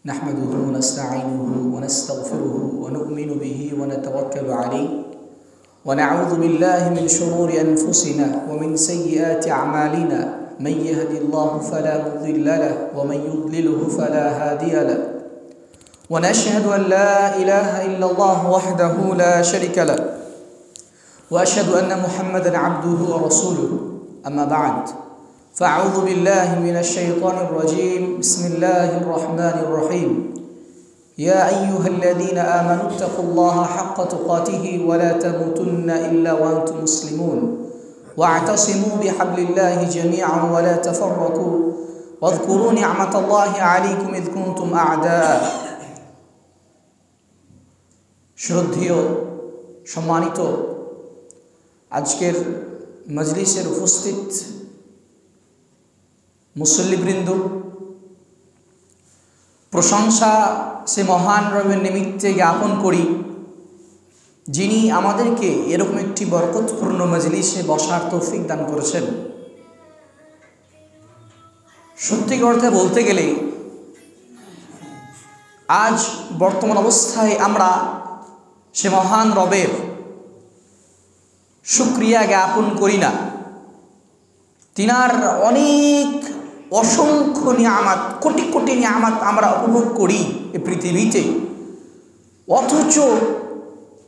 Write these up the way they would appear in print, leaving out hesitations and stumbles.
نحمده ونستعينه ونستغفره ونؤمن به ونتوكل عليه ونعوذ بالله من شرور أنفسنا ومن سيئات أعمالنا من يهد الله فلا مضل له ومن يضلله فلا هادي له ونشهد أن لا إله إلا الله وحده لا شريك له وأشهد أن محمدا عبده ورسوله أما بعد فأعوذ بالله من الشيطان الرجيم بسم الله الرحمن الرحيم يا أيها الذين آمنوا اتقوا الله حق تقاته ولا تموتن إلا وأنتم مسلمون واعتصموا بحبل الله جميعا ولا تفرقوا واذكروا نعمة الله عليكم إذ كنتم أعداء শ্রদ্ধেয় সম্মানিত আজকের মজলিসের উপস্থিত মুসল্লিবৃন্দ, প্রশংসা সে মহান রবের নিমিত্তে জ্ঞাপন করি যিনি আমাদেরকে এরকম একটি বরকতপূর্ণ মজলিসে বসার তৌফিক দান করেছেন। সত্যি অর্থে বলতে গেলে আজ বর্তমান অবস্থায় আমরা সে মহান রবের শুকরিয়া জ্ঞাপন করি না। তিনার অনেক অসংখ্য নিয়ামত, কোটি কোটি নিয়ামত আমরা উপভোগ করি এই পৃথিবীতে, অথচ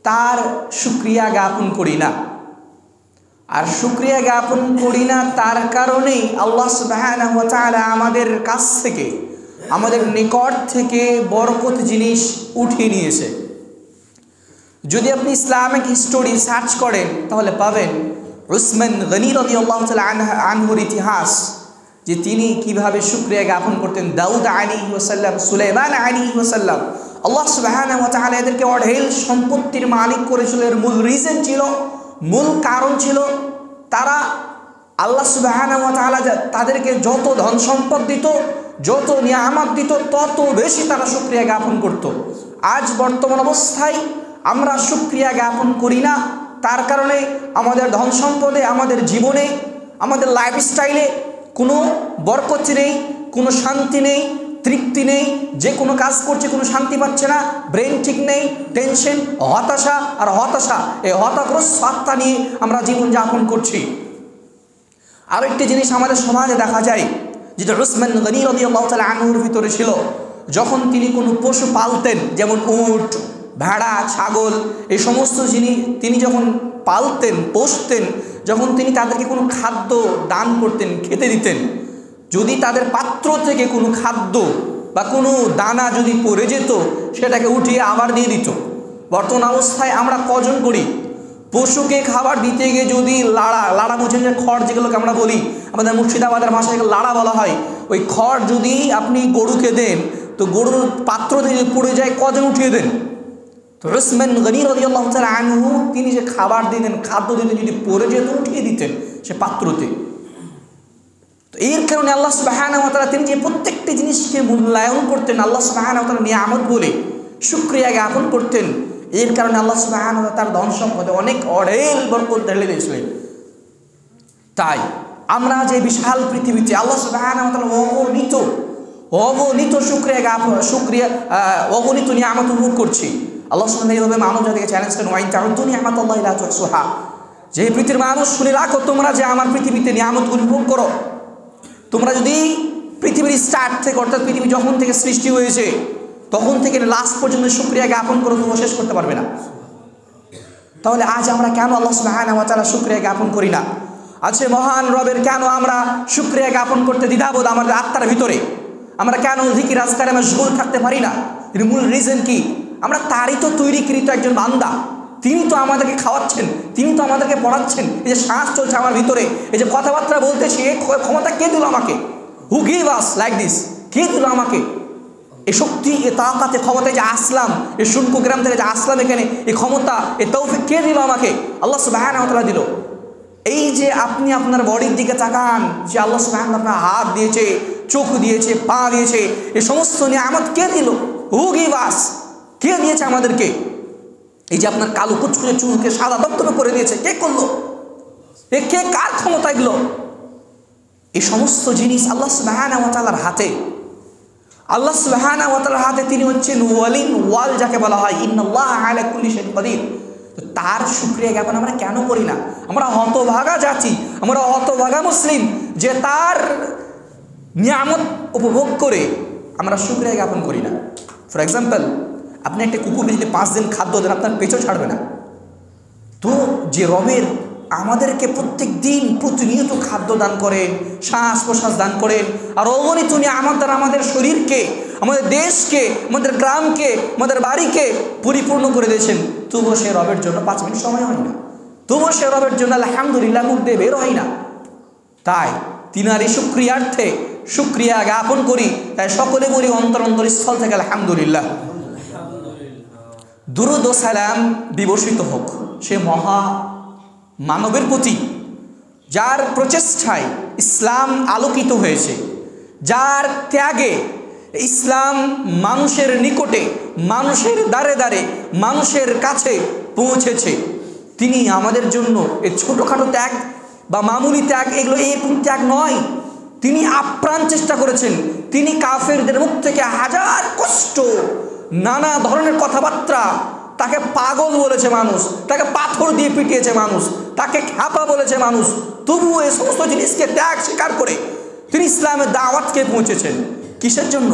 তার শুকরিয়া জ্ঞাপন করি না। আর শুকরিয়া জ্ঞাপন করি না তার কারণেই আল্লাহ সুবহানাহু ওয়া তাআলা আমাদের কাছ থেকে, আমাদের নিকট থেকে বরকত জিনিস উঠিয়ে নিয়েছে। যদি আপনি ইসলামিক হিস্টোরি সার্চ করেন তাহলে পাবেন উসমান গনি রাদিয়াল্লাহু তাআলা আনহুর ইতিহাস, যে তিনি কিভাবে শুকরিয়া জ্ঞাপন করতেন। দাউদ আলাইহিস সালাম, সুলাইমান আলাইহিস সালাম, আল্লাহ সুবহানাহু ওয়া তাআলা এদেরকে অঢেল সম্পত্তির মালিক করেছিল। এর মূল রিজন ছিল, মূল কারণ ছিল তারা আল্লাহ সুবহানাহু ওয়া তাআলা তাদেরকে যত ধন সম্পদ দিত, যত নিয়ামত দিত, তত বেশি তারা শুকরিয়া জ্ঞাপন করত। আজ বর্তমান অবস্থায় আমরা শুকরিয়া জ্ঞাপন করি না, তার কারণে আমাদের ধন সম্পদে, আমাদের জীবনে, আমাদের লাইফস্টাইলে কোনো বরকত নেই, কোনো শান্তি নেই, তৃপ্তি নেই। যে কোনো কাজ করছে কোনো শান্তি পাচ্ছে না, ব্রেন ঠিক নেই, টেনশন, হতাশা আর হতাশা, এই হতাগ্রস্ত আত্মা নিয়ে আমরা জীবনযাপন করছি। আরও একটি জিনিস আমাদের সমাজে দেখা যায়, যেটা উসমান গনি রাদিয়াল্লাহু তাআলা আনহুর ভিতরে ছিল। যখন তিনি কোনো পশু পালতেন, যেমন উট, ভেড়া, ছাগল, এই সমস্ত জিনিস তিনি যখন পালতেন, পোষতেন, যখন তিনি তাদেরকে কোনো খাদ্য দান করতেন, খেতে দিতেন, যদি তাদের পাত্র থেকে কোনো খাদ্য বা কোনো দানা যদি পড়ে যেত, সেটাকে উঠিয়ে আবার দিয়ে দিত। বর্তমান অবস্থায় আমরা কজন করি, পশুকে খাবার দিতে গিয়ে যদি লাড়া মুছে যে খড়, যেগুলোকে আমরা বলি, আমাদের মুর্শিদাবাদের ভাষায় লাড়া বলা হয়, ওই খড় যদি আপনি গরুকে দেন, তো গরুর পাত্র থেকে পড়ে যায়, কজন উঠিয়ে দেন? তো উসমান গনি রাদিয়াল্লাহু তাআলা আনহু তিনি যে খাবার দিতেন, খাদ্য দিতেন, যদি পড়ে যেত উঠিয়ে দিতেন সে পাত্রতে। তো এর কারণে আল্লাহ সুবহানাহু ওয়া তাআলা তিনি যে প্রত্যেকটি জিনিসকে মূল্যায়ন করতেন, আল্লাহ সুবহানাহু ওয়া তাআলা নিয়ামত বলে শুকরিয়া জ্ঞাপন করতেন। এর কারণে আল্লাহ সুবহানাহু ওয়া তাআলা তার ধন সম্পদে অনেক অঢেল বরকত ঢেলে দিয়েছিলেন। তাই আমরা যে বিশাল পৃথিবীতে আল্লাহ সুবহানাহু ওয়া তাআলা অগণিত অগণিত নিয়ামত উপভোগ করছি। আল্লাহ সুবহানাহু এইভাবে মানব জাতিকে চ্যালেঞ্জ করেন, ওয়া ইন তাউদ্দু নি'মাতাল্লাহি লা তুহসুহা, যে পৃথিবীর মানুষ শুনে রাখো, তোমরা যে আমার পৃথিবীতে নিয়ামত উপভোগ করো, তোমরা যদি পৃথিবীর স্টার্ট থেকে, অর্থাৎ পৃথিবী যখন থেকে সৃষ্টি হয়েছে তখন থেকে লাস্ট পর্যন্ত শুকরিয়া জ্ঞাপন করো, তোমরা শেষ করতে পারবে না। তাহলে আজ আমরা কেন আল্লাহ সুবহানাহু ওয়া তাআলা শুকরিয়া জ্ঞাপন করি না? আছে মহান রবের কেন আমরা শুকরিয়া জ্ঞাপন করতে দ্বিধাবোধ আমাদের আত্মার ভিতরে? আমরা কেন জিকির আজকারে মশগুল থাকতে পারি না? এর মূল রিজন কি? আমরা তারই তো তৈরিকৃত একজন বান্দা। তিনি তো আমাদেরকে খাওয়াচ্ছেন, তিনি তো আমাদেরকে পড়াচ্ছেন। এই যে শ্বাস চলছে আমার ভিতরে, এই যে কথাবার্তা বলতেছি, এই ক্ষমতা কে দিল আমাকে? Who give us like this? কে দিল আমাকে এই শক্তি, এ তাকাত, এ ক্ষমতা? যে আসলাম, এই শুনকু গ্রাম থেকে যে আসলাম এখানে, এই ক্ষমতা, এই তৌফিক কে দিল আমাকে? আল্লাহ সুবহানাহু ওয়া তাআলা দিল। এই যে আপনি আপনার বডির দিকে তাকান, যে আল্লাহ সুবহানাহু ওয়া তাআলা আপনার হাত দিয়েছে, চোখ দিয়েছে, পা দিয়েছে, এই সমস্ত নিয়ামত কে দিল? হু গিভ আস? কে দিয়েছে আমাদেরকে? এই যে আপনার কালো কুচকুচে চুলকে সাদা দপ্তরে করে দিয়েছে, কে করলো? এ কে, কার ক্ষমতা এগুলো? এই সমস্ত জিনিস আল্লাহ সুবহানাহু ওয়া তাআলার হাতে। আল্লাহ সুবহানাহু ওয়া তাআলার হাতে তিনি হচ্ছেন ওয়ালিন ওয়াল, যাকে বলা হয় ইন্নাল্লাহা আলা কুল্লি শাইইন কাদির। তো তার শুকরিয়া জ্ঞাপন আমরা কেন করি না? আমরা হতভাগা জাতি, আমরা হতভাগা মুসলিম, যে তার নিয়ামত উপভোগ করে আমরা শুকরিয়া জ্ঞাপন করি না। ফর এক্সাম্পল, আপনি একটা কুকুরকে যদি 5 দিন খাদ্য দেন, আপনার পেছও ছাড়বে না। তো যে রবের আমাদেরকে প্রত্যেক দিন প্রতিনিয়ত খাদ্য দান করেন, শ্বাস প্রশ্বাস দান করেন, আর অগণিত নিয়ামত দ্বারা আমাদের শরীরকে, আমাদের দেশকে, আমাদের গ্রামকে, আমাদের বাড়িকে পরিপূর্ণ করে দিয়েছেন, তবুও সে রবের জন্য 5 মিনিট সময় হয় না, তবুও সে রবের জন্য আলহামদুলিল্লাহ মুখ দিয়ে বের হয় না। তাই তিনার এই শুকরিয়ার্থে শুকরিয়া জ্ঞাপন করি। তাই সকলে বলি অন্তর স্থল থেকে আলহামদুলিল্লাহ। দুরূদ ও সালাম বিবর্ষিত হোক সে মহা মানবের প্রতি, যার প্রচেষ্টায় ইসলাম আলোকিত হয়েছে, যার ত্যাগে ইসলাম মানুষের নিকটে, মানুষের দ্বারে দ্বারে, মানুষের কাছে পৌঁছেছে। তিনি আমাদের জন্য এই ছোটোখাটো ত্যাগ বা মামুলি ত্যাগ, এগুলো এরকম ত্যাগ নয়। তিনি আপ্রাণ চেষ্টা করেছেন। তিনি কাফেরদের মুখ থেকে হাজার কষ্ট, নানা ধরনের কথাবার্তা, তাকে পাগল বলেছে মানুষ, তাকে পাথর দিয়ে পিটিয়েছে মানুষ, তাকে খ্যাপা বলেছে মানুষ, তবুও এই সমস্ত জিনিসকে ত্যাগ স্বীকার করে তিনি ইসলামের দাওয়াতকে পৌঁছেছেন। কিসের জন্য?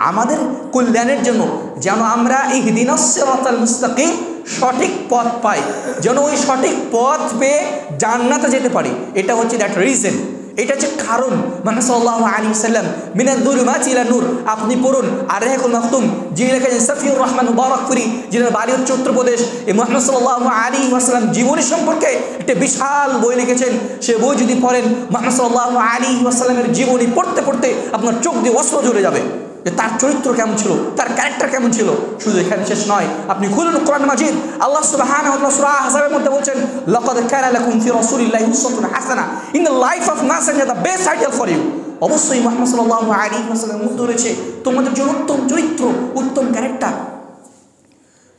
আমাদের কল্যাণের জন্য, যেন আমরা ইহদিনাস সিরাতাল মুস্তাকিম সঠিক পথ পাই, যেন ওই সঠিক পথ পেয়ে জান্নাতে যেতে পারি। এটা হচ্ছে দ্যাট রিজন, এটা হচ্ছে কারণ। মুহাম্মদ সাল্লাল্লাহু আলাইহি ওয়াসাল্লাম মিনাল যুলুমাতি ইলা নূর, আপনি পড়ুন আর-রাহিকুল মাকতুম, যিনি লিখেছেন সফিউর রহমান মুবারকপুরি, যিনি বাড়ি হচ্ছে উত্তরপ্রদেশ। এই মুহাম্মদ সাল্লাল্লাহু আলাইহি ওয়াসাল্লাম জীবনী সম্পর্কে একটা বিশাল বই লিখেছেন। সে বই যদি পড়েন, মুহাম্মদ সাল্লাল্লাহু আলাইহি ওয়াসাল্লামের জীবনী পড়তে পড়তে আপনার চোখ দিয়ে অশ্রু ঝরে যাবে, যে তার চরিত্র কেমন ছিল, তার ক্যারেক্টার কেমন ছিল। শুধু এখানে শেষ নয়, আপনি খুলুন কোরআন মাজিদ, আল্লাহ সুবহানাহু ওয়া তাআলা সূরা আহজাবের মধ্যে বলছেন, লাকাদ কানা লাকুম ফি রাসূলিল্লাহি উসওয়াতুন হাসানাহ in the life of messenger, the best ideal for you. অবশ্যই মুহাম্মদ সাল্লাল্লাহু আলাইহি ওয়াসাল্লামের মধ্যে রয়েছে তোমাদের জন্য উত্তম চরিত্র, উত্তম ক্যারেক্টার।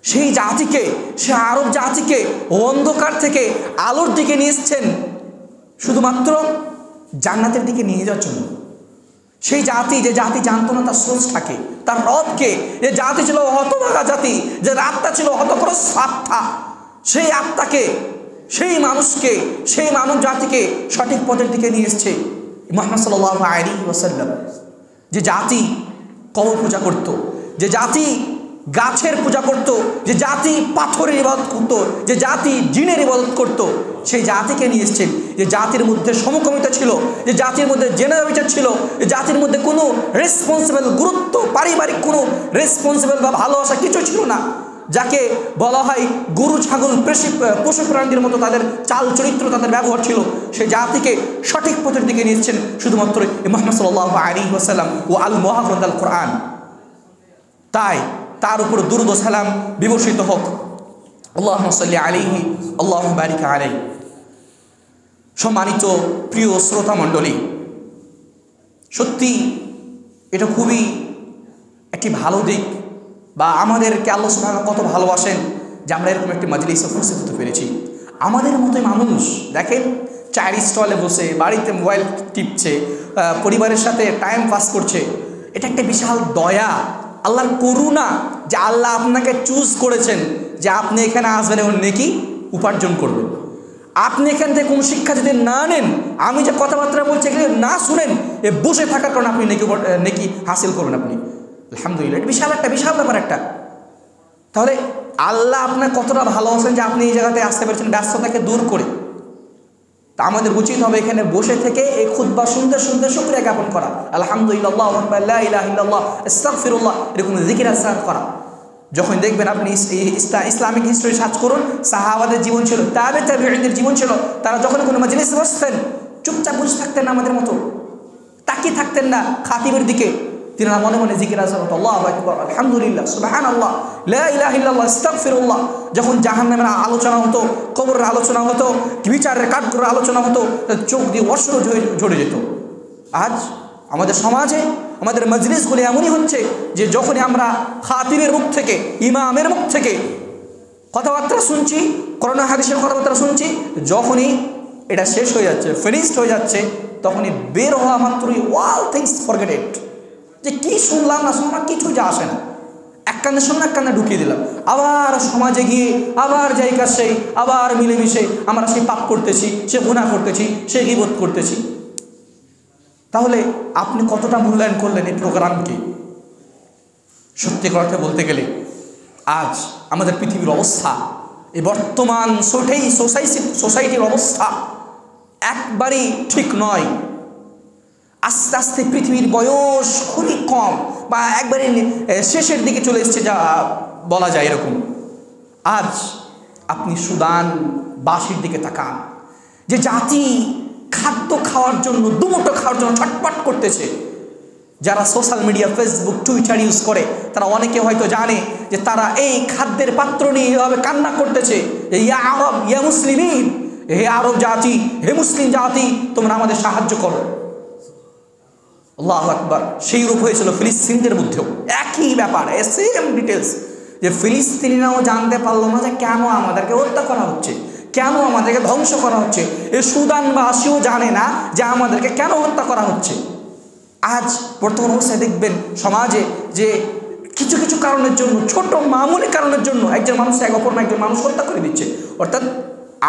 সেই জাতিকে, সে আরব জাতিকে অন্ধকার থেকে আলোর দিকে নিয়ে এসেছেন, শুধুমাত্র জান্নাতের দিকে নিয়ে যাওয়ার জন্য। সেই জাতি, যে জাতি জানতো না তার স্রষ্টাকে, তার রবকে, যে জাতি ছিল হতভাগা জাতি, যে আত্মা ছিল হতগ্রস্ত আত্মা, সেই আত্মাকে, সেই মানুষকে, সেই মানব জাতিকে সঠিক পথের দিকে নিয়ে এসছে মুহাম্মদ সাল্লাল্লাহু আলাইহি ওয়াসাল্লাম। যে জাতি কবর পূজা করত, যে জাতি গাছের পূজা করত, যে জাতি পাথরের ইবাদত করত, যে জাতি জিনের ইবাদত করত, সেই জাতিকে নিয়ে এসছেন। যে জাতির মধ্যে সমকামিতা ছিল, যে জাতির মধ্যে জেনারেল বিচার ছিল, যে জাতির মধ্যে কোনো রেসপন্সিবল গুরুত্ব, পারিবারিক কোনো রেসপন্সিবল বা ভালোবাসা কিছু ছিল না, যাকে বলা হয় গরু ছাগল পশু প্রাণীদের মতো তাদের চাল চরিত্র, তাদের ব্যবহার ছিল। সেই জাতিকে সঠিক পথের দিকে নিয়ে এসছেন শুধুমাত্র মুহাম্মদ সাল্লাল্লাহু আলাইহি ওয়াসাল্লাম ও আল মুহাফফিজ আল কোরআন। তাই তার উপর দুরূদ ও সালাম বিবর্ষিত হোক। আল্লাহুম্মা সাল্লি আলাইহি আল্লাহুম্মা বারিক আলাইহি। সম্মানিত প্রিয় শ্রোতা মণ্ডলী, সত্যি এটা খুবই একটি ভালো দিক, বা আমাদেরকে আল্লাহ সুবহানাহু কত ভালোবাসেন যে আমরা এরকম একটি মাজলিসে উপস্থিত হতে পেরেছি। আমাদের মতোই মানুষ দেখেন, চায়ের স্টলে বসে, বাড়িতে মোবাইল টিপছে, পরিবারের সাথে টাইম পাস করছে। এটা একটা বিশাল দয়া, আল্লাহর করুণা, যে আল্লাহ আপনাকে চুজ করেছেন যে আপনি এখানে আসবেন এবং নেকি উপার্জন করবেন। আপনি এখান থেকে কোনো শিক্ষা যদি না নেন, আমি যে কথাবার্তা বলছি এগুলো না শুনেন, এ বসে থাকার কারণে আপনি নেকি হাসিল করবেন। আপনি আলহামদুলিল্লাহ, এটা বিশাল ব্যাপার একটা। তাহলে আল্লাহ আপনার কতটা ভালোবাসেন যে আপনি এই জায়গাতে আসতে পেরেছেন ব্যস্ততাকে দূর করে। তা আমাদের উচিত হবে এখানে বসে থেকে এই খুতবা শুনতে শুনতে শুকরিয়া জ্ঞাপন করা, আলহামদুলিল্লাহ, লা ইলাহা ইল্লাল্লাহ, আস্তাগফিরুল্লাহ, এরকম যিকির আজকার করা। যখন দেখবেন আপনি ইসলামিক হিস্ট্রি সার্চ করুন, সাহাবাদের জীবন ছিল, তাবেঈনদের জীবন ছিল, তারা যখন কোনো মাজলিসে বসতেন চুপচাপ বসে থাকতেন না, আমাদের মতো তাকিয়ে থাকতেন না খাতিবের দিকে। তিনারা মনে মনে জিকির আজকার করতেন, আল্লাহু আকবার, আলহামদুলিল্লাহ, সুবহানাল্লাহ, লা ইলাহা ইল্লাল্লাহ, আস্তাগফিরুল্লাহ। যখন জাহান্নামের আলোচনা হতো, কবরের আলোচনা হতো, বিচারের কাঠগড়ার আলোচনা হতো, চোখ দিয়ে অশ্রু ঝরে যেত। আজ আমাদের সমাজে, আমাদের মজলিসগুলি এমনই হচ্ছে যে যখনই আমরা খাতিবের মুখ থেকে, ইমামের মুখ থেকে কথাবার্তা শুনছি, কোরআন হাদিসের কথাবার্তা শুনছি, যখনই এটা শেষ হয়ে যাচ্ছে, ফিনিশড হয়ে যাচ্ছে, তখনই বের হওয়া মাত্রই অল থিংস ফরগেট ইট, যে কি শুনলাম না শুনলাম কিছু যা আসে না, এক কানে শুনলাম এক কানে ঢুকিয়ে দিলাম, আবার সমাজে গিয়ে আবার জায়গা সেই আবার মিলেমিশে আমরা সেই পাপ করতেছি, সে গুনাহ করতেছি, সে গীবত করতেছি। তাহলে আপনি কতটা মূল্যায়ন করলেন এই প্রোগ্রামকে? সত্যি কথা বলতে গেলে আজ আমাদের পৃথিবীর অবস্থা, এই বর্তমান সোসাইটির অবস্থা একবারই ঠিক নয়। আস্তে আস্তে পৃথিবীর বয়স খুবই কম বা একবারে শেষের দিকে চলে এসছে, যা বলা যায় এরকম। আজ আপনি সুদানবাসীর দিকে তাকান, যে জাতি খাদ্য খাওয়ার জন্য, দুমুঠো খাওয়ার জন্য ছটপট করতেছে। যারা social media, Facebook, Twitter use করে তারা অনেকে হয়তো জানে যে তারা এই খাদ্যের পাত্র নিয়ে এভাবে কান্না করতেছে, ইয়া আরব ইয়া মুসলিমিন, হে আরব জাতি, হে মুসলিম জাতি, তোমরা আমাদের সাহায্য করো। আল্লাহু আকবার। সেই রূপ হয়েছিল ফিলিস্তিনদের মধ্যেও, একই ব্যাপার, সেম ডিটেলস, যে ফিলিস্তিনিরাও জানতে পারলো না যে কেন আমাদেরকে হত্যা করা হচ্ছে, কেন আমাদেরকে ধ্বংস করা হচ্ছে। এই সুদানবাসীও জানে না যে আমাদেরকে কেন হত্যা করা হচ্ছে। আজ বর্তমান অবস্থায় দেখবেন সমাজে যে কিছু কিছু কারণের জন্য, ছোট মামুলি কারণের জন্য একজন মানুষ একজন মানুষ হত্যা করে দিচ্ছে। অর্থাৎ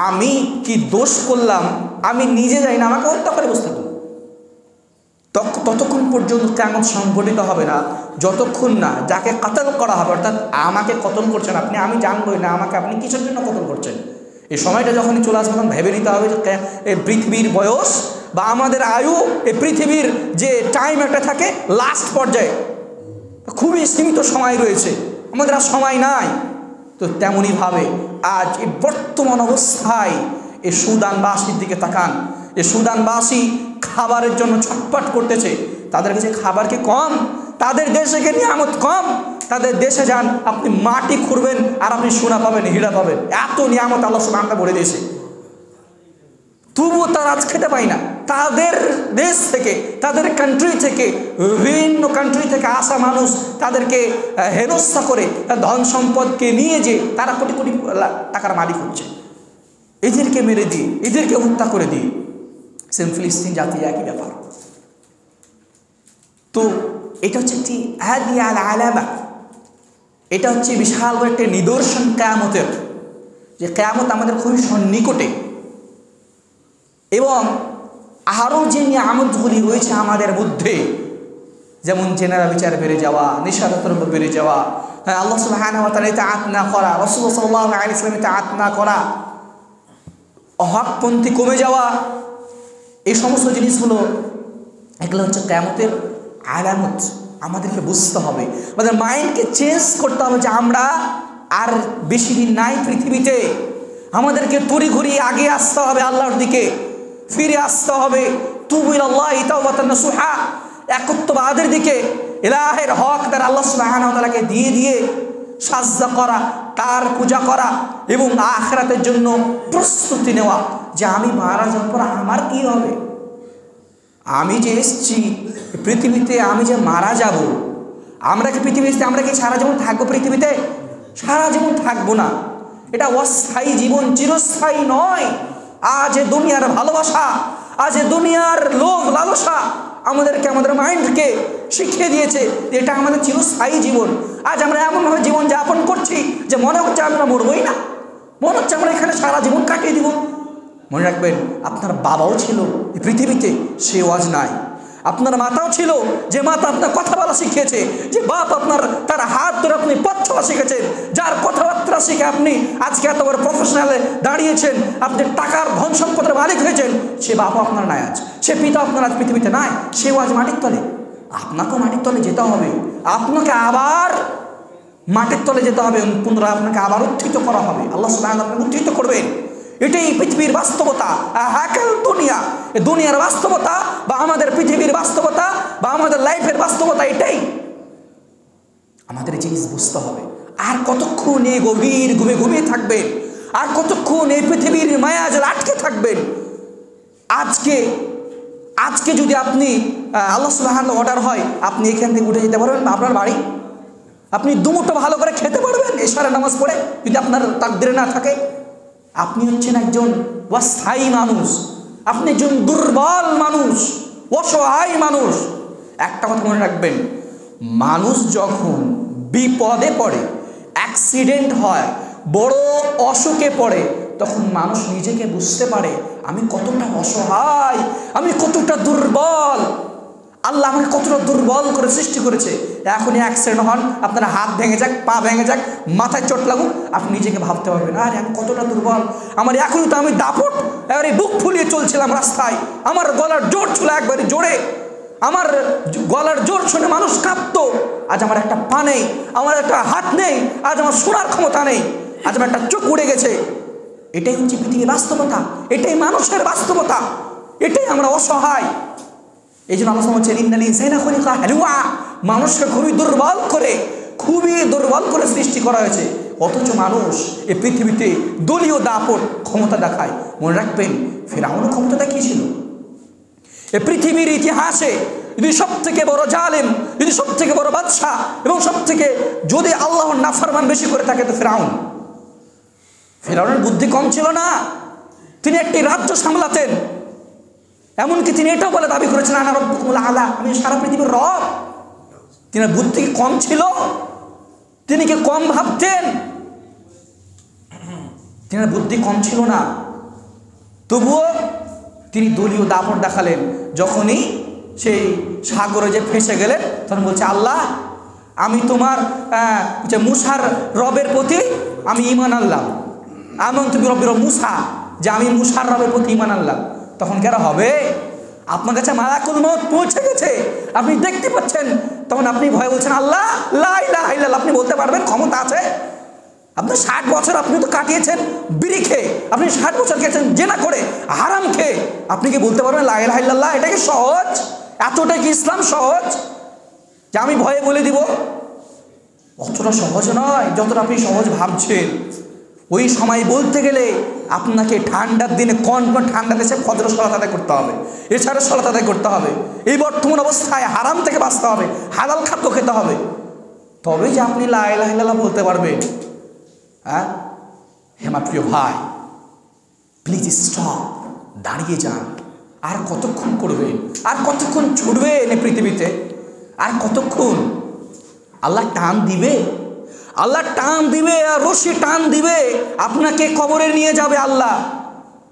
আমি কি দোষ করলাম আমি নিজে জানি না, আমাকে হত্যা করে বসতে হবে। ততক্ষণ পর্যন্ত কিয়ামত সংঘটিত হবে না যতক্ষণ না যাকে কতল করা হবে, অর্থাৎ আমাকে কতল করছেন আপনি, আমি জানবই না আমাকে আপনি কিসের জন্য কতল করছেন। এই সময়টা যখনই চলে আসবে তখন ভেবে নিতে হবে যে এই পৃথিবীর বয়স বা আমাদের আয়ু, এই পৃথিবীর যে টাইম একটা থাকে লাস্ট পর্যায়ে, খুবই সীমিত সময় রয়েছে, আমাদের আর সময় নাই। তো তেমনইভাবে আজ এই বর্তমান অবস্থায় এই সুদানবাসীর দিকে তাকান। এই সুদানবাসী খাবারের জন্য ছটপট করতেছে, তাদের কাছে খাবার কি কম? তাদের দেশে কি নিয়ামত কম? তাদের দেশে যান, আপনি মাটি খুঁড়বেন আর আপনি সোনা পাবেন, হীরা পাবেন, এত নিয়ামত আল্লাহ সুবহানাহু বলে দিয়েছে। তবুও তারা আজ খেতে পায় না। তাদের দেশ থেকে, তাদের কান্ট্রি থেকে, বিভিন্ন কান্ট্রি থেকে আসা মানুষ তাদেরকে হেনস্থা করে ধন সম্পদকে নিয়ে যে তারা কোটি কোটি টাকার মালিক হচ্ছে, এদেরকে মেরে দিয়ে, এদেরকে হত্যা করে দিয়ে। সেম ফিলিস্তিন জাতি একই ব্যাপার। তো এটা হচ্ছে একটি আলামা, এটা হচ্ছে বিশাল বড় একটা নিদর্শন কিয়ামতের, যে কিয়ামত আমাদের খুবই সন্নিকটে। এবং আরও যে নিয়ামতগুলি রয়েছে আমাদের মধ্যে, যেমন জেনারা বিচার বেড়ে যাওয়া, নিঃস্বার্থতা বেড়ে যাওয়া, আল্লাহ সুবহানাহু ওয়া তাআলা ইতাআত না করা, রাসূলুল্লাহ সাল্লাল্লাহু আলাইহি ওয়াসাল্লাম ইতাআত না করা, হকপন্থী কমে যাওয়া, এই সমস্ত জিনিসগুলো এগুলো হচ্ছে কিয়ামতের আলামত। আমাদেরকে বুঝতে হবে, আমাদের মাইন্ডকে চেঞ্জ করতে হবে যে আমরা আর বেশি দিন নাই পৃথিবীতে, আমাদেরকে তড়িঘড়ি আগে আসতে হবে, আল্লাহর দিকে ফিরে আসতে হবে। তুবু ইলাল্লাহি তাওবাতান নাসুহা, একত্ববাদের দিকে, ইলাহের হক তার আল্লাহ সুবহানাহু ওয়া তাআলাকে দিয়ে দিয়ে সাজদা করা, তার পূজা করা এবং আখিরাতের জন্য প্রস্তুতি নেওয়া, যে আমি মারা যাওয়ার পর আমার কি হবে। আমি যে এসছি পৃথিবীতে, আমি যে মারা যাব, আমরা কি পৃথিবীতে, আমরা কি সারা জীবন থাকবো পৃথিবীতে? সারা জীবন থাকবো না, এটা অস্থায়ী জীবন, চিরস্থায়ী নয়। আজ এ দুনিয়ার ভালোবাসা, আজ এ দুনিয়ার লোভ লালসা আমাদেরকে, আমাদের মাইন্ডকে শিখিয়ে দিয়েছে যে এটা আমাদের চিরস্থায়ী জীবন। আজ আমরা এমনভাবে জীবন যাপন করছি যে মনে হচ্ছে আমরা মরবই না, মনে হচ্ছে আমরা এখানে সারা জীবন কাটিয়ে দিব। মনে রাখবেন, আপনার বাবাও ছিল এই পৃথিবীতে, সেও আজ নাই। আপনার মাতাও ছিল, যে মাতা আপনার কথা বলা শিখিয়েছে, যে বাপ আপনার তার হাত ধরে আপনি পথ চলা শিখেছেন, যার কথাবার্তা শিখে আপনি আজকে এত বড় প্রফেশনালে দাঁড়িয়েছেন, আপনি টাকার ধন সম্পদের মালিক হয়েছেন, সে বাপও আপনার নাই আজ, সে পিতা আপনার আজ পৃথিবীতে নাই, সেও আজ মাটির তলে। আপনাকেও মাটির তলে যেতে হবে, আপনাকে আবার মাটির তলে যেতে হবে, পুনরায় আপনাকে আবার উত্থিত করা হবে, আল্লাহ সুবহানাহু আপনাকে উত্থিত করবেন। এটাই পৃথিবীর বাস্তবতা, দুনিয়া, দুনিয়ার বাস্তবতা বা আমাদের পৃথিবীর বাস্তবতা বা আমাদের লাইফের বাস্তবতা, এটাই আমাদের জিনিস বুঝতে হবে। আর কতক্ষণ এই গভীর ঘুমিয়ে থাকবেন, আর কতক্ষণ এই পৃথিবীর মায়াজাল আটকে থাকবেন। আজকে যদি আপনি আল্লাহ সুবহানাহু অর্ডার হয়, আপনি এখান থেকে উঠে যেতে পারবেন আপনার বাড়ি, আপনি দুমুঠো ভালো করে খেতে পারবেন এশারের নামাজ পড়ে, যদি আপনার তাকদিরে না থাকে। আপনি হচ্ছেন একজন অস্থায়ী মানুষ, আপনি একজন দুর্বল মানুষ, অসহায় মানুষ। একটা কথা মনে রাখবেন, মানুষ যখন বিপদে পড়ে, অ্যাক্সিডেন্ট হয়, বড় অসুখে পড়ে, তখন মানুষ নিজেকে বুঝতে পারে আমি কতটা অসহায়, আমি কতটা দুর্বল, আল্লাহ আমাকে কতটা দুর্বল করে সৃষ্টি করেছে। এখনই অ্যাক্সিডেন্ট হন, আপনার হাত ভেঙে যাক, পা ভেঙে যাক, মাথায় চোট লাগুক, আপনি নিজেকে ভাবতে পারবেন আরে আমি কতটা দুর্বল, আমার এখনই তো আমি দাপট এবারে বুক ফুলিয়ে চলছিলাম রাস্তায়, আমার গলার জোর ছিল একবারে জোরে, আমার গলার জোর শুনে মানুষ কাঁপতো, আজ আমার একটা পা নেই, আমার একটা হাত নেই, আজ আমার শোনার ক্ষমতা নেই, আজ আমার একটা চোখ উড়ে গেছে। এটাই হচ্ছে পৃথিবীর বাস্তবতা, এটাই মানুষের বাস্তবতা, এটাই আমরা অসহায়। এই জন্য আল্লাহ বলছেন ইন্নাল ইনসানা খুলিকা হালুয়া, মানুষকে খুবই দুর্বল করে সৃষ্টি করা হয়েছে। অথচ মানুষ এই পৃথিবীতে দলীয় দাপট ক্ষমতা দেখায়। মনে রাখবেন ফিরআউনও ক্ষমতা দেখিয়েছিল। এই পৃথিবীর ইতিহাসে যদি সব থেকে বড় জালেম, যদি সব থেকে বড় বাদশাহ এবং সব থেকে যদি আল্লাহর নাফরমান বেশি করে থাকে তো ফিরআউনের বুদ্ধি কম ছিল না, তিনি একটি রাজ্য সামলাতেন। এমনকি তিনি এটাও বলে দাবি করেছেন আনা রব্বুকুমুল আলা, আমি সারা পৃথিবীর রব। তিনি বুদ্ধি কি কম ছিল? তিনি কি কম ভাবতেন? তিনি বুদ্ধি কম ছিল না, তবুও তিনি দলীয় দাপট দেখালেন। যখনই সেই সাগরে যে ফেসে গেলেন তখন বলছে আল্লাহ আমি তোমার যে মুসার রবের প্রতি আমি ঈমান আনলাম, আমানতু বিরব্বির মুসা, যে আমি মুসার রবের প্রতি ঈমান আনলাম। তখন কেন হবে? আপনার কাছে মালাকুল মউত পৌঁছে গেছে, আপনি দেখতে পাচ্ছেন, তখন আপনি ভয় বলছেন আল্লাহ লা ইলাহা ইল্লাল্লাহ। আপনি বলতে পারবেন ক্ষমতা আছে? আপনার 60 বছর আপনি তো কাটিয়েছেন বিড়ি খেয়ে, আপনি 60 বছর খেয়েছেন জেনা করে, হারাম খেয়ে, আপনি কি বলতে পারবেন লা ইলাহা ইল্লাল্লাহ? এটা কি সহজ? এতটাই কি ইসলাম সহজ যে আমি ভয়ে বলে দিব? অতটা সহজ নয় যতটা আপনি সহজ ভাবছেন। ওই সময় বলতে গেলে আপনাকে ঠান্ডার দিনে কোন ঠান্ডা দেশে ফজর সালাত আদায় করতে হবে, এছাড়া সালাত আদায় করতে হবে, এই বর্তমান অবস্থায় হারাম থেকে বাঁচতে হবে, হালাল খাদ্য খেতে হবে, তবে যে আপনি লা ইলাহা ইল্লাল্লাহ বলতে পারবেন। হ্যাঁ হেমা প্রিয় ভাই, প্লিজ স্টপ, দাঁড়িয়ে যান। আর কতক্ষণ করবেন? আর কতক্ষণ ছুটবেন এই পৃথিবীতে? আর কতক্ষণ? আল্লাহ টান দিবে, আল্লাহ টান দিবে, আর রশি টান দিবে, আপনাকে কবরে নিয়ে যাবে আল্লাহ।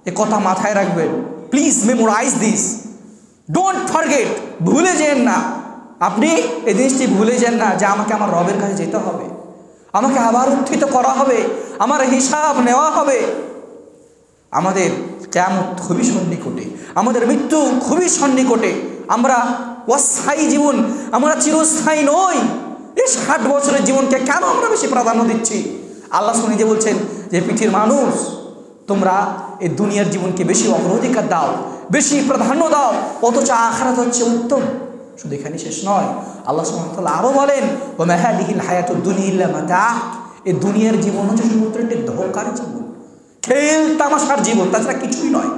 এ কথা মাথায় রাখবেন। Please memorise this, don't forget, ভুলে যেন না। আপনি এই জিনিসটি ভুলে যান না যে আমাকে আমার রবের কাছে যেতে হবে, আমাকে আবার উত্থিত করা হবে, আমার হিসাব নেওয়া হবে। আমাদের কিয়ামত খুবই সন্নিকটে, আমাদের মৃত্যু খুবই সন্নিকটে। আমরা অস্থায়ী জীবন, আমরা চিরস্থায়ী নই। এই 60 বছরের জীবনকে কেন আমরা বেশি প্রাধান্য দিচ্ছি? আল্লাহ নিজে বলছেন যে পৃথিবীর মানুষ, তোমরা এই দুনিয়ার জীবনকে বেশি অগ্রাধিকার দাও, বেশি প্রাধান্য দাও, অথচ আখিরাত হচ্ছে উত্তম। শুধু এখানে শেষ নয়, আল্লাহ সুবহানাহু ওয়া তাআলা আরও বলেন ওয়া মা হাযিহিল হায়াতুদ দুনিয়া ইল্লা মাতা', এই দুনিয়ার জীবন হচ্ছে শুধুমাত্র একটি ধোঁকার জীবন, খেল তামাশার জীবন, তাছাড়া কিছুই নয়।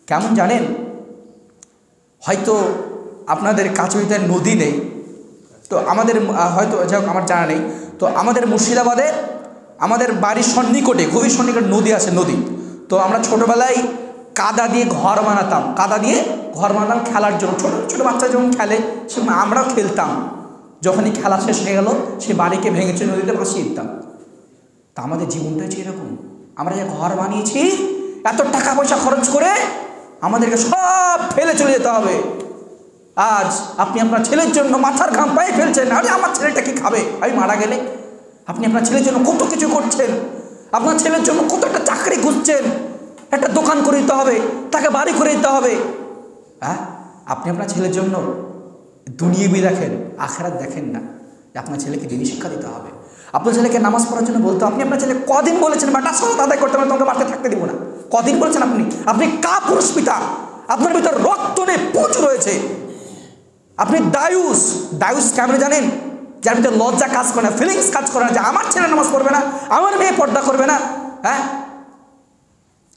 কেমন জানেন? হয়তো আপনাদের কাছে নদী নেই, তো আমাদের হয়তো যাই হোক আমার জানা নেই, তো আমাদের মুর্শিদাবাদে আমাদের বাড়ির সন্নিকটে, খুবই সন্নিকটে নদী আছে, নদী। তো আমরা ছোটোবেলায় কাদা দিয়ে ঘর বানাতাম, খেলার জন্য। ছোটো ছোটো বাচ্চা যখন খেলে সে আমরাও খেলতাম। যখনই খেলা শেষ হয়ে গেল সে বাড়িকে ভেঙেছে নদীতে ভাসিয়ে দিতাম। তা আমাদের জীবনটা হচ্ছে এরকম, আমরা যে ঘর বানিয়েছি এত টাকা পয়সা খরচ করে, আমাদেরকে সব ফেলে চলে যেতে হবে। আজ আপনি আপনার ছেলের জন্য মাথার ঘাম পায়ে ফেলছেন, আরে আমার ছেলেটা কি খাবে আমি মারা গেলে? আপনি আপনার ছেলের জন্য কত কিছু করছেন, আপনার ছেলের জন্য কত একটা চাকরি খুঁজছেন, একটা দোকান করে দিতে হবে, তাকে বাড়ি করে দিতে হবে। হ্যাঁ, আপনি আপনার ছেলের জন্য দুনিয়াবি দেখেন, আখিরাত দেখেন না। আপনার ছেলেকে দিনী শিক্ষা দিতে হবে, আপনার ছেলেকে নামাজ পড়ার জন্য বলতে। আপনি আপনার ছেলে কদিন বলেছেন বেটা সালাত আদায় করতে হবে, তোমাকে বাড়িতে থাকতে দিব না? কদিন বলেছেন আপনি কাপুরুষ পিতা, আপনার ভিতর রক্ত নেই, পুঁজ রয়েছে। আপনি দায়ুস কেমন জানেন? যার ভিতরে লজ্জা কাজ করে না, ফিলিংস কাজ করে না, যে আমার ছেলে নামাজ পড়বে না, আমার মেয়ে পর্দা করবে না। হ্যাঁ,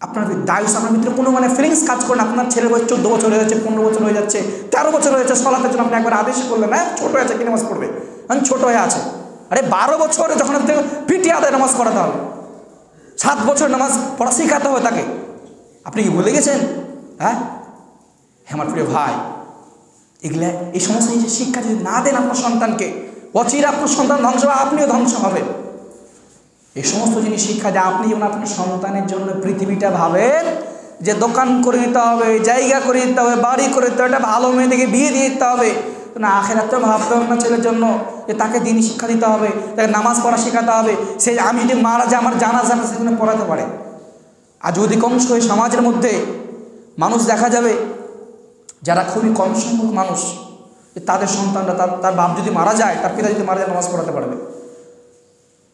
আপনার দায়ুস, আপনার ভিতরে কোনো ফিলিংস কাজ করে না। আপনার ছেলের বয়স 14 বছর হয়ে যাচ্ছে, 15 বছর হয়ে যাচ্ছে, 13 বছর হয়ে যাচ্ছে, সলাতের জন্য আপনি একবার আদেশ করলেন, হ্যাঁ ছোটো হয়ে আছে কি নামাজ পড়বে, ছোটো হয়ে আছে। আরে 12 বছরে যখন আপনি পিটিয়ে আদায় নামাজ পড়াতে হবে, 7 বছর নামাজ পড়া শেখাতে হবে তাকে। আপনি কি ভুলে গেছেন? হ্যাঁ, আমার প্রিয় ভাই, এগুলা এই সমস্ত শিক্ষা যদি না দেন আপনার সন্তানকে, অচিরে আপনার সন্তান ধ্বংস হবে, আপনিও ধ্বংস হবেন। এই সমস্ত জিনিস শিক্ষা দেয়। আপনি যেমন আপনার সন্তানের জন্য পৃথিবীটা ভাবেন যে দোকান করে দিতে হবে, জায়গা করে দিতে হবে, বাড়ি করে দিতে হবে, একটা ভালো মেয়ে থেকে বিয়ে দিয়ে দিতে হবে, না আখেরাতেও ভাবতে হবে না ছেলের জন্য যে তাকে দিনই শিক্ষা দিতে হবে, তাকে নামাজ পড়া শেখাতে হবে। সে আমি যদি মারা যায় আমার জানাজা সেখানে পড়াতে পারে। আজ অধিকাংশ এই সমাজের মধ্যে মানুষ দেখা যাবে যারা খুবই কম সংখ্যক মানুষ, তাদের সন্তানরা তার বাপ যদি মারা যায়, তার পিতা যদি মারা যায়, নামাজ পড়াতে পারবে।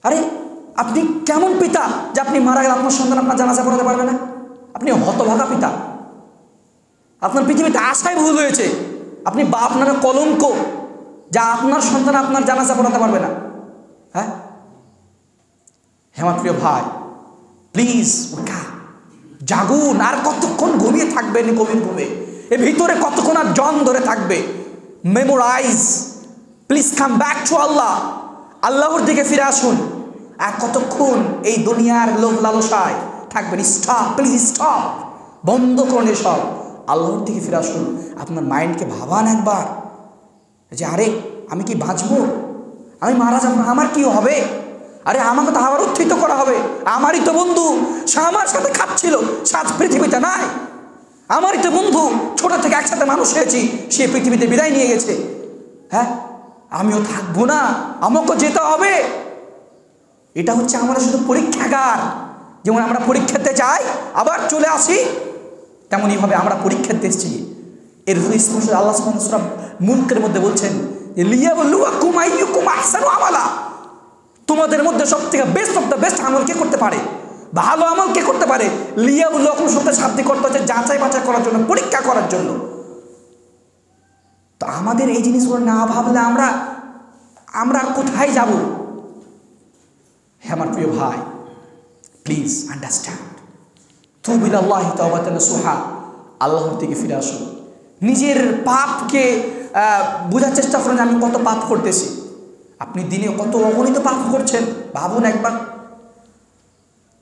আরে আপনি কেমন পিতা যে আপনি মারা গেলে আপনার সন্তান আপনার জানাজা পড়াতে পারবে না? আপনি হতভাগা পিতা। আপনার পৃথিবীতে আশাই ভুল হয়েছে। আপনি বাপ নামে কলঙ্ক, যা আপনার সন্তান আপনার জানাজা পড়াতে পারবে না। হ্যাঁ আমার প্রিয় ভাই, প্লিজ জাগুন। আর কতক্ষণ ঘুমিয়ে থাকবেন গভীর ঘুমে? এর ভিতরে কতক্ষণ আর জন ধরে থাকবে? Memorise, please come back to Allah. আল্লাহর দিকে ফিরে আসুন। আর কতক্ষণ এই দুনিয়ার লোভ লালসায় থাকবেন? স্টপ, প্লিজ স্টপ, বন্ধ করুন এসব। আল্লাহর দিকে ফিরে আসুন। আপনার মাইন্ডকে ভাবান একবার যে আরে আমি কি বাঁচবো? আমি মারা যাবো, আমার কি হবে? আরে আমাকে তো আবার উত্থিত করা হবে। আমারই তো বন্ধু, সে আমার সাথে খাচ্ছিল, সাত পৃথিবীতে নাই। আমারই তো বন্ধু, ছোট থেকে একসাথে মানুষ হয়েছি, সে পৃথিবীতে বিদায় নিয়ে গেছে। হ্যাঁ আমিও থাকবো না, আমাকে যেতে হবে। এটা হচ্ছে আমাদের শুধু পরীক্ষাগার। যেমন আমরা পরীক্ষাতে যাই আবার চলে আসি, তেমনইভাবে আমরা পরীক্ষাতে এসেছি। এর স্পষ্ট আল্লাহ সুবহানাহু ওয়া তাআলা মুলকের মধ্যে বলছেন, লিয়াবলুয়াকুম আইয়ুকুম আহসানু আমালা। তোমাদের মধ্যে সব থেকে বেস্ট অফ দ্য বেস্ট আমল কে করতে পারে, ভালো আমল কে করতে পারে। লিয়াবলুয়াকুম শব্দের শাব্দিক অর্থ হচ্ছে যাচাই বাছাই করার জন্য, পরীক্ষা করার জন্য। তো আমাদের এই জিনিসগুলো না ভাবলে আমরা কোথায় যাব? হে আমার প্রিয় ভাই, প্লিজ আন্ডারস্ট্যান্ড। তুবু ইলাল্লাহি তাওবাতান নাসুহা। আল্লাহর দিকে ফিরে আসুন। নিজের পাপকে বোঝার চেষ্টা করেন, আমি কত পাপ করতেছি। আপনি দিনে কত অগণিত পাপ করছেন, ভাবুন একবার।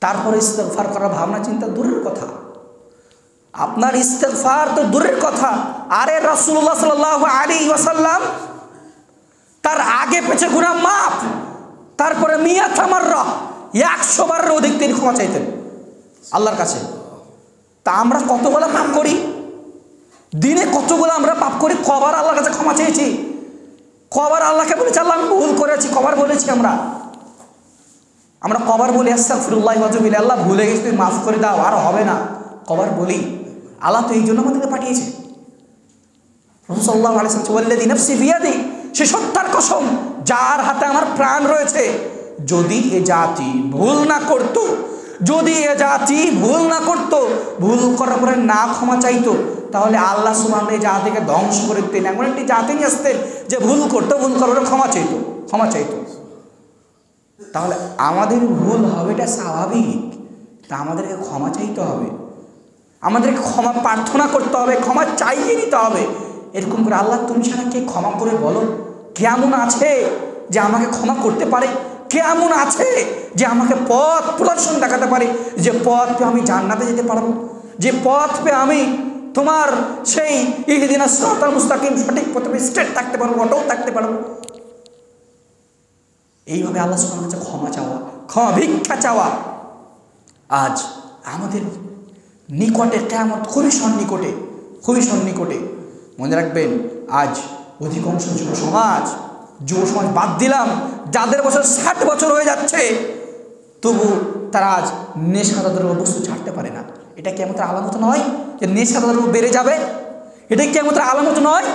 তারপরে ইস্তেগফার করার ভাবনা চিন্তা দূরের কথা। আপনার ইস্তেগফার তো দূরের কথা। আরে রাসূলুল্লাহ সাল্লাল্লাহু আলাইহি ওয়াসাল্লাম তার আগে পেছে গুনাহ মাফ, তারপরে মিয়াতা মাররা 100 বারের অধিক তিনি ক্ষমা চাইতেন আল্লাহর কাছে। তা আমরা কতগুলো পাপ করি? দিনে কতগুলো আমরা পাপ করি? কবার আল্লাহর কাছে ক্ষমা চেয়েছি? কবার আল্লাহকে বলেছি আল্লাহ আমি ভুল করেছি? কবার বলেছি আমরা কবার বলি আস্তাগফিরুল্লাহ ওয়া আতুবু ইলাইহি, আল্লাহ ভুলে গেছি তুমি মাফ করে দাও, আর হবে না? কবার বলি? আল্লাহ তো এই জন্য আমাদেরকে পাঠিয়েছে। রাসূল সাল্লাল্লাহু আলাইহি ওয়াসাল্লাম ওয়াল্লাযী নাফসি বিয়াদি, সে সত্তার কসম যার হাতে আমার প্রাণ রয়েছে, যদি এ জাতি ভুল না করতো, ভুল করার পরে না ক্ষমা চাইতো, তাহলে আল্লাহ সুবহানাহু এই জাতিকে ধ্বংস করে দিতেন। এমন একটি জাতি নিয়ে আসতেন যে ভুল করতো, ভুল করার পরে ক্ষমা চাইতো। তাহলে আমাদের ভুল হবে, এটা স্বাভাবিক। তা আমাদেরকে ক্ষমা চাইতে হবে, আমাদেরকে ক্ষমা প্রার্থনা করতে হবে, ক্ষমা চাইয়ে নিতে হবে। এরকম করে আল্লাহ তুমি ছাড়া কে ক্ষমা করে বলো? কেমন আছে যে আমাকে ক্ষমা করতে পারে? কেমন আছে যে আমাকে পথ প্রদর্শন দেখাতে পারে, যে পথ পেয়ে আমি জান্নাতে যেতে পারবো, যে পথ পেয়ে আমি তোমার সেই ইহদিনাস সিরাতাল মুস্তাকিম সঠিক পথে স্ট্রেট থাকতে পারবো, অটল থাকতে পারবো? এইভাবে আল্লাহ সুবহানাহু ওয়া তাআলা ক্ষমা চাওয়া, ক্ষমা ভিক্ষা চাওয়া আজ আমাদের নিকটে, কিয়ামত খুবই সন্নিকটে। মনে রাখবেন, আজ অধিকাংশ যুব সমাজ বাদ দিলাম, যাদের বছর 60 বছর হয়ে যাচ্ছে, তবু তারা আজ নেশাদ্রব্য বস্তু ছাড়তে পারে না। এটা কিয়ামতের আলামত নয় যে নেশাদ্রব্য বেড়ে যাবে? এটা কিয়ামতের আলামত নয়?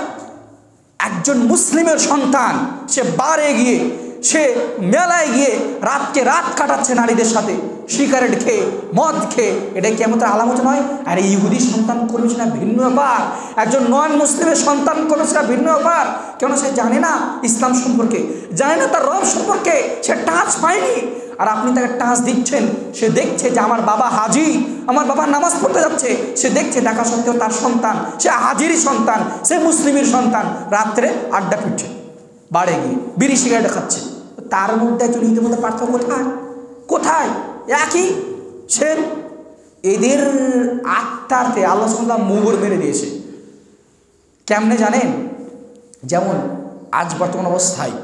একজন মুসলিমের সন্তান সে বারে গিয়ে, সে মেলায় গিয়ে রাতকে রাত কাটাচ্ছে নারীদের সাথে, সিগারেট খেয়ে, মদ খেয়ে, এটা কিয়ামতের আলামত নয়? আর এই ইহুদি সন্তান করবে সেটা ভিন্ন ব্যাপার, একজন নন মুসলিমের সন্তান করবে সেটা ভিন্ন ব্যাপার। কেন? সে জানে না ইসলাম সম্পর্কে, জানে না তার রব সম্পর্কে, সে টাচ পায়নি। আর আপনি তাকে টাচ দিচ্ছেন, সে দেখছে যে আমার বাবা হাজি, আমার বাবা নামাজ পড়তে যাচ্ছে, সে দেখছে, দেখা সত্ত্বেও তার সন্তান, সে হাজিরই সন্তান, সে মুসলিমের সন্তান, রাত্রে আড্ডা পিটছে, বাড়ে গিয়ে বিড়ি সিগারেট খাচ্ছে। তার মধ্যে একজন ঈদের মধ্যে পার্থক্য কোথায়? একই সেম। এদের আত্মার্থে আল্লাহ সুবহানাহু ওয়া তাআলা মোহর মেরে দিয়েছে। কেমনে জানেন? যেমন আজ বর্তমান অবস্থায়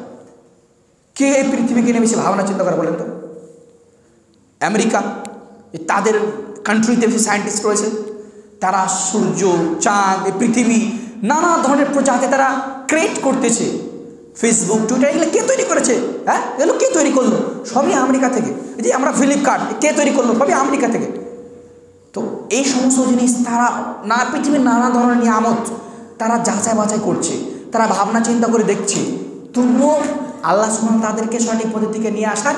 কে এই পৃথিবীকে নিয়ে বেশি ভাবনা চিন্তা করে বলেন তো? আমেরিকা, তাদের কান্ট্রিতে বেশি সায়েন্টিস্ট রয়েছে, তারা সূর্য, চাঁদ, এই পৃথিবী নানা ধরনের প্রজাতি তারা ক্রিয়েট করতেছে। ফেসবুক, টুইটার এগুলো কে তৈরি করেছে? হ্যাঁ, এগুলো কে তৈরি করলো? সবই আমেরিকা থেকে। যে আমরা ফ্লিপকার্ট কে তৈরি করলো? সবই আমেরিকা থেকে। তো এই সমস্ত জিনিস তারা পৃথিবীর নানা ধরনের নিয়ামত তারা যাচাই বাছাই করছে, তারা ভাবনা চিন্তা করে দেখছে, তবুও আল্লাহ সুবহানাহু তাদেরকে সঠিক পথের দিকে নিয়ে আসার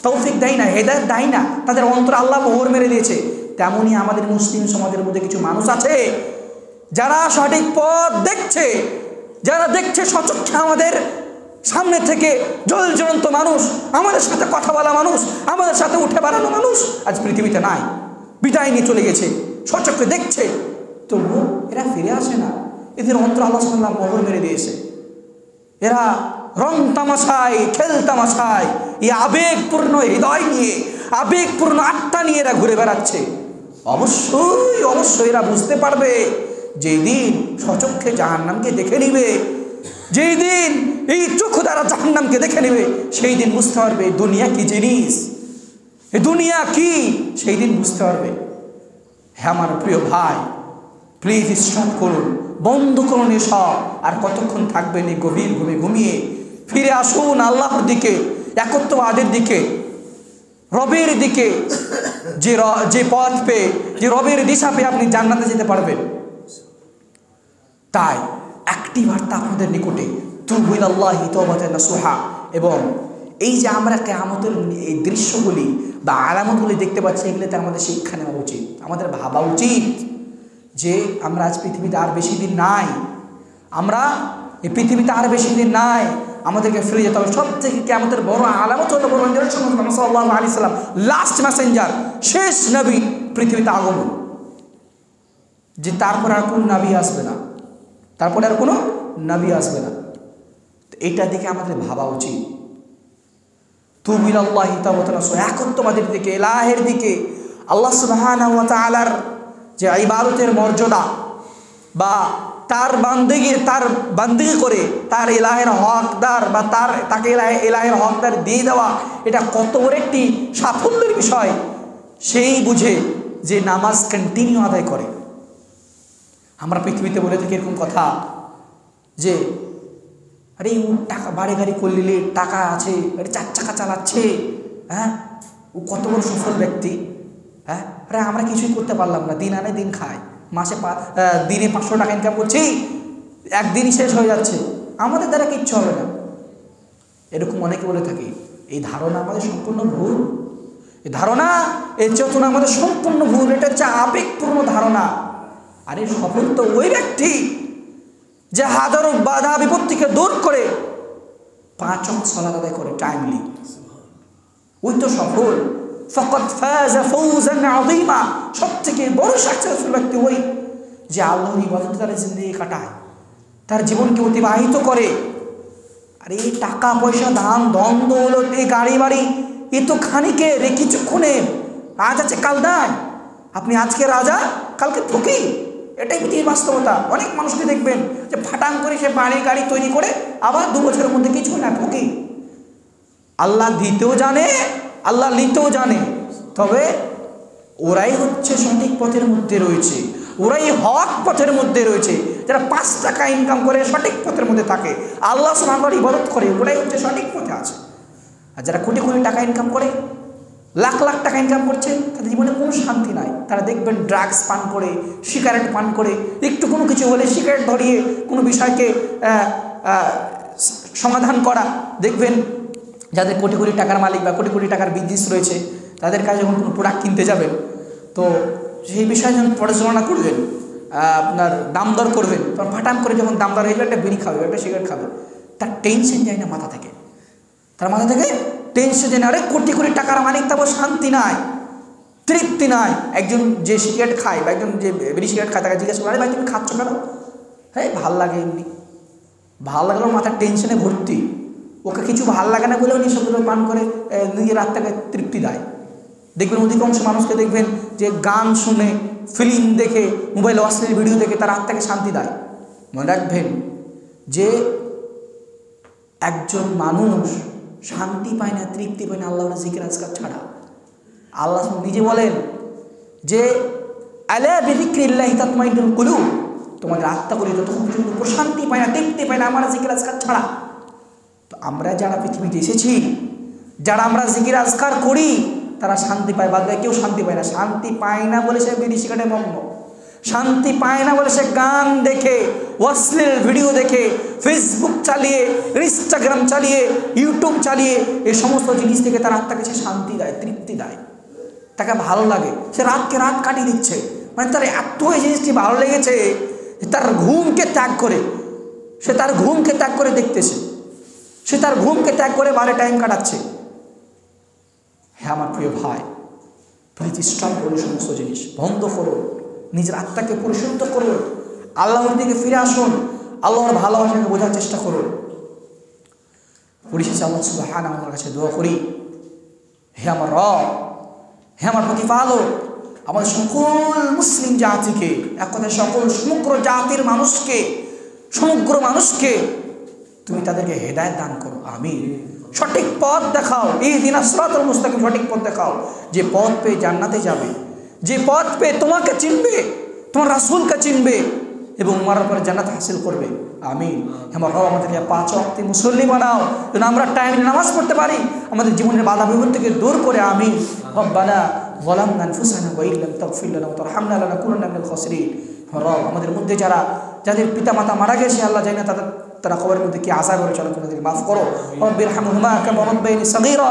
তৌফিক দেয় না, হেদায়েত দেয় না, তাদের অন্তর আল্লাহ মোহর মেরে দিয়েছে। তেমনই আমাদের মুসলিম সমাজের মধ্যে কিছু মানুষ আছে যারা সঠিক পথ দেখছে, যারা দেখছে সচক্ষে আমাদের সামনে থেকে জ্বলন্ত মানুষ, আমাদের সাথে কথা বলা মানুষ, আমাদের সাথে উঠে বেড়ানো মানুষ আজ পৃথিবীতে নাই, বিদায় নিয়ে চলে গেছে, সচক্ষে দেখছে, তবুও এরা ফিরে আসে না। এদের অন্তর আল্লাহ সুবহানাহু মোহর মেরে দিয়েছে। এরা রং তামাশায়, খেল তামাশায়, এই আবেগপূর্ণ হৃদয় নিয়ে, আবেগপূর্ণ আত্মা নিয়ে এরা ঘুরে বেড়াচ্ছে। অবশ্যই অবশ্যই এরা বুঝতে পারবে যেই দিন সচক্ষে জাহান্নামকে দেখে নিবে, যেই দিন এই চক্ষু দ্বারা জাহান্নামকে দেখে নেবে, সেই দিন বুঝতে পারবে দুনিয়া কি জিনিস, এই দুনিয়া কি, সেই দিন বুঝতে পারবে। হ্যাঁ আমার প্রিয় ভাই, প্লিজ স্টপ করুন, বন্ধ করুন এসব। আর কতক্ষণ থাকবেন এই গভীর ঘুমে ঘুমিয়ে? ফিরে আসুন আল্লাহর দিকে, একত্ববাদের দিকে, রবের দিকে, যে পথ পেয়ে, যে রবের দিশা পেয়ে আপনি জান্নাতে যেতে পারবেন। তাই একটি বার্তা আপনাদের নিকটে, তুবু ইলাল্লাহি তাওবাতান নাসুহা। এবং এই যে আমরা কিয়ামতের এই দৃশ্যগুলি বা আলামতগুলি দেখতে পাচ্ছি, এগুলোতে আমাদের শিক্ষা নেওয়া উচিত, আমাদের ভাবা উচিত যে আমরা আজ পৃথিবীতে আর বেশি দিন নাই, আমরা এই পৃথিবীতে আর বেশি দিন নাই, আমাদেরকে ফিরে যেতে হবে। সব থেকে কিয়ামতের বড় আলামত হলো বড় মুহাম্মদ সাল্লাল্লাহু আলাইহি সাল্লাম, লাস্ট মেসেঞ্জার, শেষ নবী পৃথিবীতে আগমন, যে তারপর আর কোনো নবী আসবে না, তারপরে আর কোনো নবী আসবে না। এইটা দেখে আমাদের ভাবা উচিত। তুবু ইলাল্লাহি তাওবাতান নাসুহা, একত্ববাদের দিকে, ইলাহের দিকে, আল্লাহ সুবহানাহু ওয়া তাআলার যে ইবাদতের মর্যাদা বা তার বান্দিগি করে তার ইলাহের হকদার বা তাকে ইলাহের হকদার দিয়ে দেওয়া, এটা কত বড় একটি সাফল্যের বিষয় সেই বুঝে যে নামাজ কন্টিনিউ আদায় করে। আমরা পৃথিবীতে বলে থাকি এরকম কথা যে আরে ও টাকা বাড়ি গাড়ি করলে, টাকা আছে, আরে 4 চাকা চালাচ্ছে, হ্যাঁ ও কত বড় সফল ব্যক্তি। হ্যাঁ, আরে আমরা কিছুই করতে পারলাম না, দিন আনে দিন খায়, মাসে দিনে 500 টাকা ইনকাম করছি, একদিনই শেষ হয়ে যাচ্ছে, আমাদের দ্বারা কিচ্ছু হবে না, এরকম অনেকে বলে থাকি। এই ধারণা আমাদের সম্পূর্ণ ভুল, এই ধারণা, এই চেতনা আমাদের সম্পূর্ণ ভুল। এটা হচ্ছে আবেগপূর্ণ ধারণা। আরে সফল তো ওই ব্যক্তি যে হাজারো বাধা বিপত্তিকে দূর করে 5 ওয়াক্ত সালাত আদায় করে টাইমলি, ওই তো সফল। ফাকাদ ফাযা ফাওজান আযীমা, সবথেকে বড় সাকসেসফুল ব্যক্তি ওই যে আল্লাহর ইবাদতে তার জিন্দেগি কাটায়, তার জীবনকে অতিবাহিত করে। আর এই টাকা পয়সা, ধান ধন দৌলত, এই গাড়ি বাড়ি, এ তো খানিকে রে, কিছুক্ষণে, আজ আছে কাল নাই। আপনি আজকে রাজা, কালকে ফকির, এটাই পৃথিবীর বাস্তবতা। অনেক মানুষকে দেখবেন যে ফাটাং করে সে বাড়ি গাড়ি তৈরি করে আবার 2 বছরের মধ্যে কিছু না, ফকির। আল্লাহ দিতেও জানে, আল্লাহ নিতেও জানে, তবে ওরাই হচ্ছে সঠিক পথের মধ্যে রয়েছে, ওরাই হক পথের মধ্যে রয়েছে। যারা 5 টাকা ইনকাম করে সঠিক পথের মধ্যে থাকে, আল্লাহ সুবহানাহু ওয়া তাআলা ইবাদত করে, ওরাই হচ্ছে সঠিক পথে আছে। আর যারা কোটি কোটি টাকা ইনকাম করে, লাখ লাখ টাকা ইনকাম করছে, তাদের জীবনে কোনো শান্তি নাই। তারা দেখবেন ড্রাগস পান করে, সিগারেট পান করে, একটু কোনো কিছু হলে সিগারেট ধরিয়ে কোনো বিষয়কে সমাধান করা। দেখবেন যাদের কোটি কোটি টাকার মালিক বা কোটি কোটি টাকার বিজনেস রয়েছে, তাদের কাছে যখন কোনো প্রোডাক্ট কিনতে যাবেন, তো সেই বিষয়ে যখন পড়াশোনা করবেন, আপনার দাম দর করবেন, তখন ফাটাম করে যখন দাম দর হয়ে যাবে, একটা বিড়ি খাবে, একটা সিগারেট খাবে, তার টেনশন যায় না মাথা থেকে, তার মাথা থেকে টেনশন যায় না। আরে কোটি কোটি টাকার মালিক, তারপর শান্তি নাই, তৃপ্তি নাই। একজন যে সিগারেট খায় বা একজন যে বিড়ি সিগারেট খায়, তাকে জিজ্ঞাসা করে, আরে ভাই তুমি খাচ্ছ কেন? হ্যাঁ ভাল লাগে, এমনি ভাল লাগলেও মাথার টেনশনে ভর্তি, ওকে কিছু ভাল লাগে না বলেও নিঃশব্দে পান করে নিজের আত্মাকে তৃপ্তি দেয়। দেখবেন অধিকাংশ মানুষকে দেখবেন যে গান শুনে, ফিল্ম দেখে, মোবাইলে অশ্লীল ভিডিও দেখে তার আত্মাকে শান্তি দেয়। মনে রাখবেন যে একজন মানুষ শান্তি পায় না, তৃপ্তি পায় না আল্লাহর জিকির আজকার ছাড়া। আল্লাহ নিজে বলেন যে আলা বিযিকরিল্লাহি তাতমাইন্নুল কুলুব, তোমাদের আত্মাগুলি যতক্ষণ পর্যন্ত প্রশান্তি পায় না, তৃপ্তি পায় না আমার জিকির আজকার ছাড়া। তো আমরা যারা পৃথিবীতে এসেছি, যারা আমরা জিকির আজকার করি, তারা শান্তি পায়, বাদ বাকি কেউ শান্তি পায় না। শান্তি পায় না বলে সে বিড়ি সিগারেটে মগ্ন, শান্তি পায় না বলে সে গান দেখে, অশ্লীল ভিডিও দেখে, ফেসবুক চালিয়ে, ইনস্টাগ্রাম চালিয়ে, ইউটিউব চালিয়ে এই সমস্ত জিনিস থেকে তার আত্মাকে সে শান্তি দেয়, তৃপ্তি দেয়, তাকে ভালো লাগে, সে রাতকে রাত কাটিয়ে দিচ্ছে। মানে তার এত এই জিনিসটি ভালো লেগেছে, তার ঘুমকে ত্যাগ করে, সে তার ঘুমকে ত্যাগ করে দেখতেছে, সে তার ঘুমকে ত্যাগ করে বারে টাইম কাটাচ্ছে। হ্যাঁ আমার প্রিয় ভাই, প্রতিষ্ঠান করুন, সমস্ত জিনিস বন্ধ করুন, নিজের আত্মাকে পরিশুদ্ধ করুন, আল্লাহর দিকে ফিরে আসুন, আল্লাহর ভালোবাসাকে বোঝার চেষ্টা করুন। পরিশেষে আল্লাহ সুবহানাহু ওয়া তাআলার কাছে দোয়া করি, হে আমার রব, হে আমার প্রতিপালক, আমাদের সকল মুসলিম জাতিকে, এক কথায় সকল সমগ্র জাতির মানুষকে, সমগ্র মানুষকে তুমি তাদেরকে হেদায়েত দান করো, আমিন। সঠিক পথ দেখাও, ইহদিনাস সিরাতাল মুস্তাকিম, সঠিক পথ দেখাও, যে পথ পেয়ে জান্নাতে যাবে, যে পথ পেয়ে তোমাকে চিনবে, তোমার রাসূলকে চিনবে এবং মরার পরে জান্নাত হাসিল করবে, আমিন। আমার রব আমাদেরকে 5 ওয়াক্তে মুসল্লি বানাও, যেন আমরা টাইমে নামাজ পড়তে পারি, আমাদের জীবনের বাধা বিপত্তিকে দূর করে, আমিন। রব্বানা যালামনা আনফুসানা ওয়া ইল্লাম তাগফির লানা ওয়া তারহামনা লানাকুনান্না মিনাল খাসিরিন। রব আমাদের মধ্যে যাদের পিতা মাতা মারা গেছে, আল্লাহ জানে তারা কবরের মধ্যে কি আশা করে চলো, তাদেরকে মাফ করো। রব্বিরহামহুমা কামা রাব্বায়ানি সগীরা,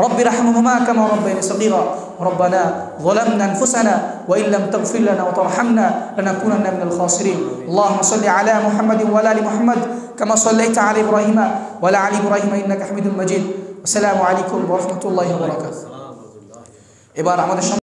রব্বিরহামহুমা কামা রাব্বায়ানি সগীরা। রব্বানা যালামনা আনফুসানা ওয়া ইল্লাম তাগফির লানা ওয়া তারহামনা লানাকুনান্না মিনাল খাসিরিন। আল্লাহুম্মা সাল্লি আলা মুহাম্মাদিন ওয়া আলা আলি মুহাম্মাদ কামা সাল্লাইতা আলা ইব্রাহিমা ওয়া আলা আলি ইব্রাহিমা ইন্নাকা হামিদুল মাজিদ। আসসালামু আলাইকুম ওয়া রাহমাতুল্লাহি ওয়া বারাকাতুহু। এবার আমাদের